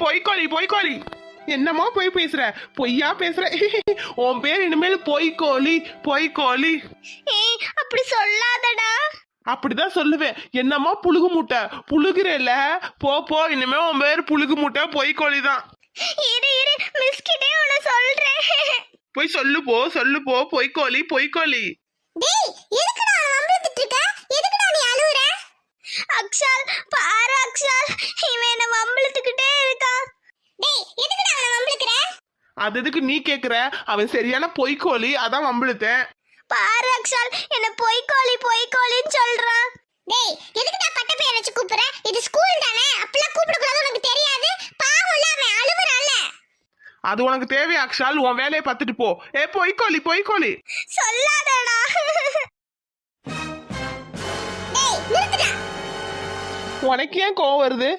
பொய்க்கோழி பொய்க்கோழி. என்னமோ பொய் பேசுற, பொய்யா பேசுற. உன் பேர் இனிமேல் பொய்க்கோழி பொய்க்கோழி. அப்படி சொல்லாதடா. அப்படிதான் சொல்லுவேன். என்னமோ புழுகு முட்டை புழுகுறல. போ போ, இனிமே உன் பேர் புழுகு முட்டை பொய்க்கோழி தான். இரு மிஸ் கிட்டே உன்னை சொல்றேன். போய் சொல்லு போ பொய்க்கோழி பொய்க்கோழி. டேய் எதுக்குடா வம்பிழுத்துட்டு இருக்க? எதுக்குடா நீ அழுவுற? அக்ஷால் பாரு அக்ஷால், இவன் என்ன வம்பிழுத்துக்கிட்டே இருக்கான். டேய் எதுக்குடா அவனை வம்பிழுக்குற? அது எதுக்கு நீ கேக்குற? அவன் சரியான பொய்க்கோழி, அதான் வம்பிழுத்தேன். பாரு அக்ஷால், என்ன பொய்க்கோழின்னு சொல்றான். டேய் எதுக்குடா பட்ட பேரை வச்சு கூப்பிடுற? இது ஸ்கூல் தானே, அப்பலாம் கூப்பிட கூடாது, உனக்கு தெரியாது? பாவம்ல அவன் அழுவுறான்ல. அது உனக்கு தேவையா அக்ஷால்? உன் வேலையை பார்த்துட்டு போ. பொய்க்கோழி பொய்க்கோழி சொல்லாதடா. டேய் நிறுத்துடா. உனக்கு ஏன் கோவம் வருது?